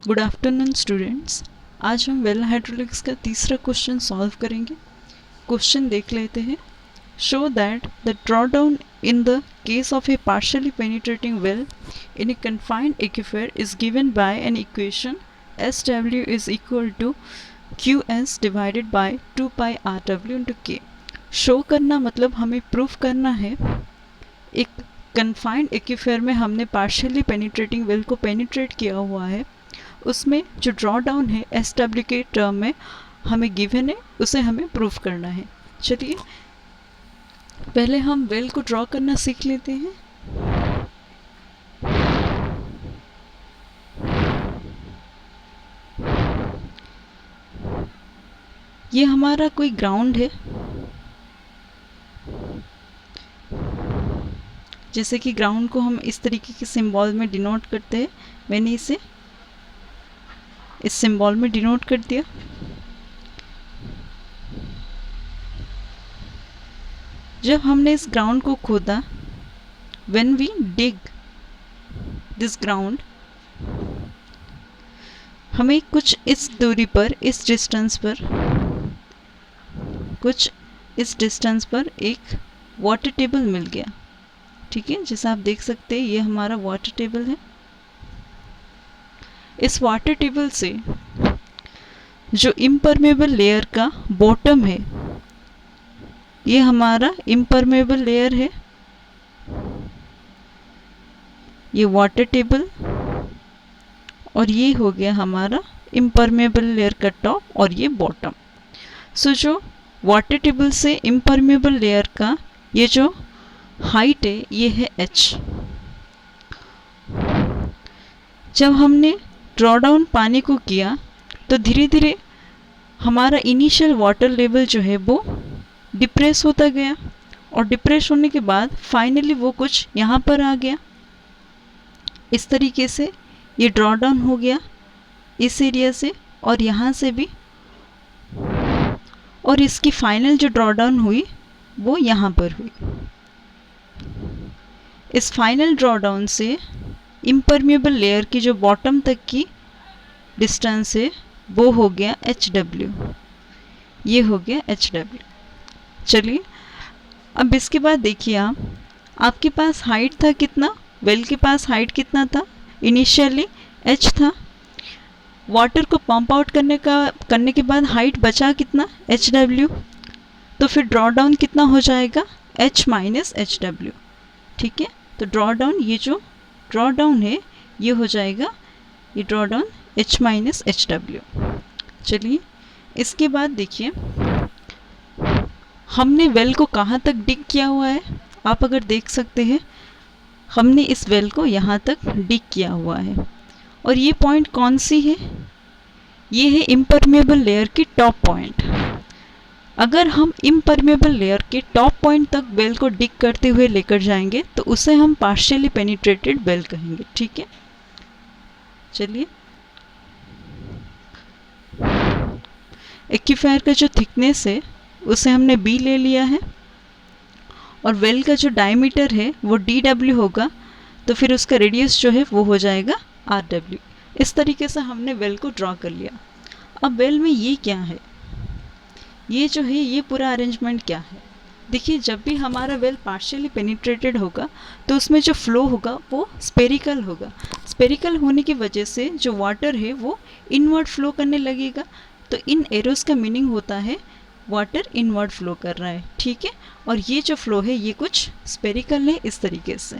Good afternoon students. आज हम well hydraulics का तीसरा क्वेश्चन सॉल्व करेंगे। क्वेश्चन देख लेते हैं। Show that the drawdown in the case of a partially penetrating well in a confined aquifer is given by an equation SW is equal to QS divided by 2 pi RW into K। Show करना मतलब हमें proof करना है एक confined aquifer में हमने partially penetrating well को penetrate किया हुआ है, उसमें जो ड्रॉ डाउन है SW के टर्म में हमें गिवन है, उसे हमें प्रूफ करना है। चलिए पहले हम वेल को ड्रॉ करना सीख लेते हैं। ये हमारा कोई ग्राउंड है, जैसे कि ग्राउंड को हम इस तरीके के सिंबल में डिनोट करते हैं। मैंने इसे इस सिंबल में डिनोट कर दिया। जब हमने इस ग्राउंड को खोदा, when we dig this ground, हमें कुछ इस दूरी पर, इस डिस्टेंस पर एक वाटर टेबल मिल गया। ठीक है, जैसा आप देख सकते हैं ये हमारा वाटर टेबल है। इस वाटर टेबल से जो इम्परमेबल लेयर का बॉटम है, ये हमारा इम्परमेबल लेयर है, ये वाटर टेबल, और ये हो गया हमारा इम्परमेबल लेयर का टॉप और ये बॉटम। सो जो वाटर टेबल से इम्परमेबल लेयर का ये जो हाइट है, ये है h। जब हमने ड्रॉ डाउन पानी को किया तो धीरे धीरे हमारा इनिशियल वाटर लेवल जो है वो डिप्रेस होता गया, और डिप्रेस होने के बाद फाइनली वो कुछ यहाँ पर आ गया। इस तरीके से ये ड्रॉ डाउन हो गया इस एरिया से और यहाँ से भी, और इसकी फाइनल जो ड्रॉ डाउन हुई वो यहाँ पर हुई। इस फाइनल ड्रॉ डाउन से इम्परमेबल लेयर की जो बॉटम तक की डिस्टेंस है वो हो गया HW। ये हो गया HW। चलिए अब इसके बाद देखिए, आपके पास हाइट था कितना, वेल के पास हाइट कितना था, इनिशियली h था। वाटर को पंप आउट करने के बाद हाइट बचा कितना, HW। तो फिर ड्रॉ डाउन कितना हो जाएगा, h माइनस HW। ठीक है, तो ड्रॉ डाउन, ये जो ड्रॉ डाउन है ये हो जाएगा, ये draw down h minus HW। चलिए इसके बाद देखिए हमने वेल को कहाँ तक डिग किया हुआ है। आप अगर देख सकते हैं हमने इस वेल को यहाँ तक डिग किया हुआ है, और ये पॉइंट कौन सी है, ये है इम्परमेबल लेयर की टॉप पॉइंट। अगर हम इम्परमेबल लेयर के टॉप पॉइंट तक वेल को डिग करते हुए लेकर जाएंगे तो उसे हम पार्शियली पेनिट्रेटेड वेल कहेंगे। ठीक है, चलिए एक्वीफर का जो थिकनेस है उसे हमने B ले लिया है, और वेल का जो डायमीटर है वो DW होगा, तो फिर उसका रेडियस जो है वो हो जाएगा RW। इस तरीके से हमने वेल को ड्रॉ कर लिया। अब वेल में ये क्या है, ये जो है ये पूरा अरेंजमेंट क्या है। देखिए जब भी हमारा वेल पार्शियली पेनिट्रेटेड होगा तो उसमें जो फ्लो होगा वो स्पेरिकल होगा। स्पेरिकल होने की वजह से जो वाटर है वो इनवर्ड फ्लो करने लगेगा। तो इन एरोस का मीनिंग होता है वाटर इनवर्ड फ्लो कर रहा है। ठीक है, और ये जो फ्लो है ये कुछ स्पेरिकल है इस तरीके से।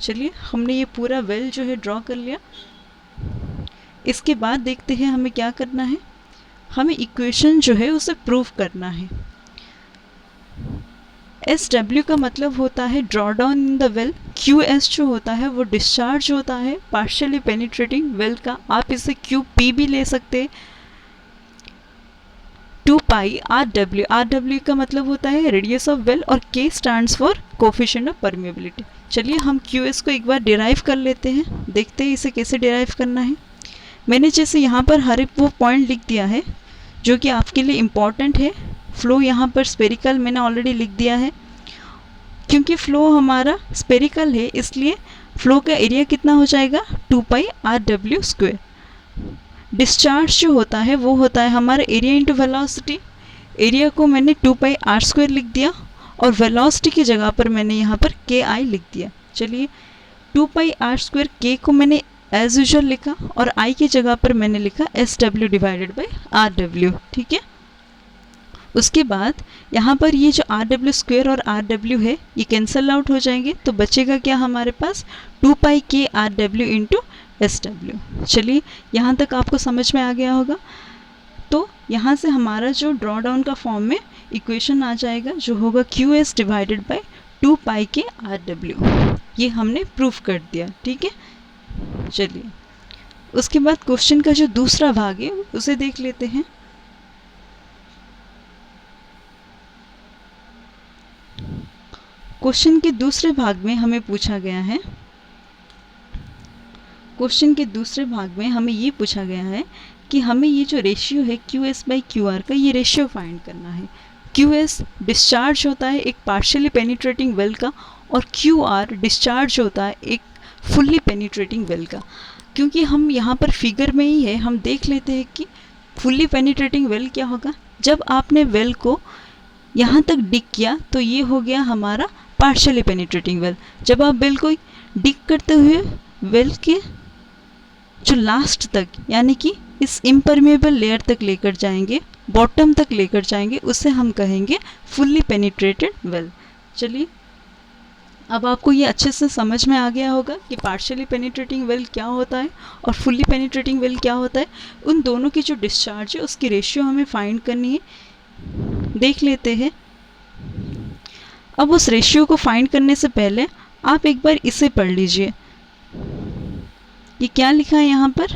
चलिए हमने ये पूरा वेल जो है ड्रॉ कर लिया। इसके बाद देखते हैं हमें क्या करना है। हमें इक्वेशन जो है उसे प्रूव करना है। SW का मतलब होता है draw down in the well, QS जो होता है वो डिस्चार्ज होता है पार्शियली पेनिट्रेटिंग वेल का। आप इसे QP भी ले सकते हैं। 2 पाई RW, RW का मतलब होता है रेडियस ऑफ वेल, और K stands for coefficient of permeability. चलिए हम QS को एक बार डिराइव कर लेते हैं, देखते हैं इसे कैसे डिराइव करना है। मैंने जैसे यहाँ पर हर एक वो पॉइंट लिख दिया है जो कि आपके लिए इम्पॉर्टेंट है। फ्लो यहाँ पर स्पेरिकल मैंने ऑलरेडी लिख दिया है, क्योंकि फ्लो हमारा स्पेरिकल है इसलिए फ्लो का एरिया कितना हो जाएगा 2 पाई RW स्क्वायर। डिस्चार्ज जो होता है वो होता है हमारा एरिया इंटू वेलोसिटी। एरिया को मैंने 2πr² लिख दिया और वेलोसिटी की जगह पर मैंने यहाँ पर KI लिख दिया। चलिए 2πr² K को मैंने एज यूजुअल लिखा और I की जगह पर मैंने लिखा SW डिवाइडेड बाई RW। ठीक है, उसके बाद यहाँ पर ये जो RW² और RW है ये कैंसल आउट हो जाएंगे, तो बचेगा क्या हमारे पास 2πk RW इंटू SW। चलिए यहाँ तक आपको समझ में आ गया होगा। तो यहाँ से हमारा जो ड्रॉ डाउन का फॉर्म में इक्वेशन आ जाएगा जो होगा QS divided by 2πk RW। ये हमने प्रूफ कर दिया। ठीक है, चलिए उसके बाद क्वेश्चन का जो दूसरा भाग है उसे देख लेते हैं। क्वेश्चन के दूसरे भाग में हमें पूछा गया है, क्वेश्चन के दूसरे भाग में हमें ये पूछा गया है कि हमें ये जो रेशियो है QS बाई QR का, ये रेशियो फाइंड करना है। QS डिस्चार्ज होता है एक पार्शियली पेनिट्रेटिंग वेल का और QR डिस्चार्ज होता है एक फुल्ली पेनिट्रेटिंग वेल का। क्योंकि हम यहाँ पर फिगर में ही है, हम देख लेते हैं कि फुल्ली पेनिट्रेटिंग वेल क्या होगा। जब आपने वेल को यहाँ तक डिग किया तो ये हो गया हमारा पार्शियली पेनिट्रेटिंग वेल। जब आप वेल को डिग करते हुए वेल के जो लास्ट तक यानी कि इस इम्परमेबल लेयर तक लेकर जाएंगे, बॉटम तक लेकर जाएंगे, उसे हम कहेंगे फुल्ली पेनिट्रेटेड वेल। चलिए अब आपको ये अच्छे से समझ में आ गया होगा कि पार्शियली पेनिट्रेटिंग वेल क्या होता है और फुल्ली पेनिट्रेटिंग वेल क्या होता है। उन दोनों की जो डिस्चार्ज है उसकी रेशियो हमें फाइंड करनी है। देख लेते हैं। अब उस रेशियो को फाइंड करने से पहले आप एक बार इसे पढ़ लीजिए। ये क्या लिखा है यहाँ पर,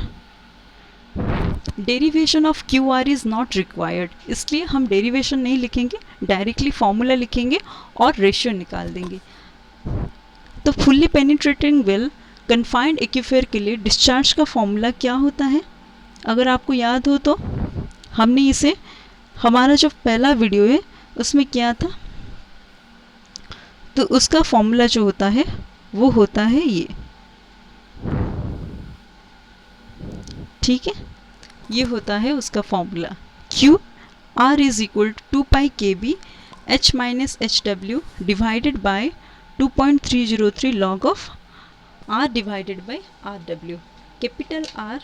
derivation of QR is not required, इसलिए हम डेरिवेशन नहीं लिखेंगे, डायरेक्टली फॉर्मूला लिखेंगे और रेशियो निकाल देंगे। तो फुल्ली पेनिट्रेटिंग वेल कन्फाइंड एक्यूफेयर के लिए डिस्चार्ज का फॉर्मूला क्या होता है, अगर आपको याद हो तो हमने इसे हमारा जो पहला वीडियो है उसमें किया था। तो उसका फॉर्मूला जो होता है वो होता है ये। ठीक है, ये होता है उसका formula QR is equal to 2πkb H minus HW divided by 2.303 log of R divided by RW। Capital R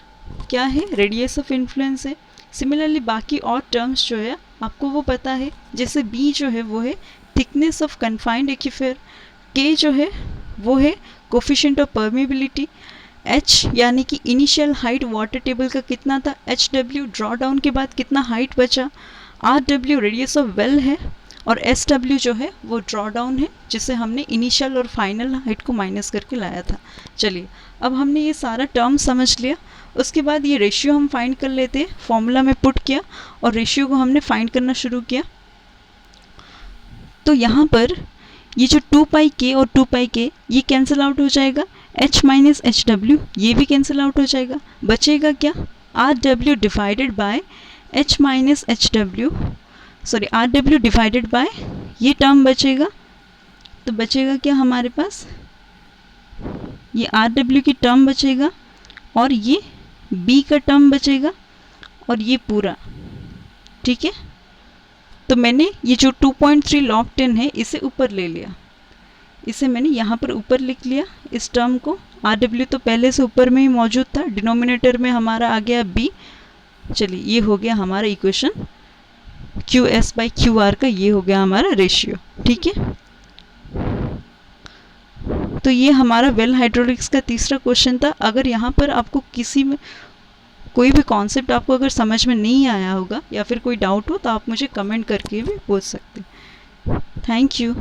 क्या है, रेडियस ऑफ इन्फ्लुएंस है। सिमिलरली बाकी और टर्म्स जो है आपको वो पता है, जैसे B जो है वो है थिकनेस ऑफ कन्फाइंड एक्यूफेयर, K जो है वो है कोफिशिएंट ऑफ परमेबिलिटी, H यानी कि इनिशियल हाइट वाटर टेबल का कितना था, HW ड्रॉ डाउन के बाद कितना हाइट बचा, RW रेडियस ऑफ वेल है और SW जो है वो ड्रॉ डाउन है जिसे हमने इनिशियल और फाइनल हाइट को माइनस करके लाया था। चलिए अब हमने ये सारा टर्म समझ लिया। उसके बाद ये रेशियो हम फाइंड कर लेते हैं। फॉर्मूला में पुट किया और रेशियो को हमने फाइंड करना शुरू किया। तो यहाँ पर ये जो 2πk और 2πk ये कैंसिल आउट हो जाएगा, H माइनस HW ये भी कैंसिल आउट हो जाएगा। बचेगा क्या, RW divided by H minus HW, sorry RW divided by ये टर्म बचेगा। तो बचेगा क्या हमारे पास, ये RW की टर्म बचेगा और ये B का टर्म बचेगा और ये पूरा। ठीक है, तो मैंने ये जो 2.3 log 10 है इसे ऊपर ले लिया, इसे मैंने यहाँ पर ऊपर लिख लिया इस टर्म को। RW तो पहले से ऊपर में ही मौजूद था, डिनोमिनेटर में हमारा आ गया B। चलिए ये हो गया हमारा इक्वेशन QS बाई QR का, ये हो गया हमारा रेशियो। ठीक है, तो ये हमारा वेल हाइड्रोलिक्स का तीसरा क्वेश्चन था। अगर यहाँ पर आपको किसी में कोई भी कॉन्सेप्ट आपको अगर समझ में नहीं आया होगा या फिर कोई डाउट हो तो आप मुझे कमेंट करके भी पूछ सकते हैं। Thank you.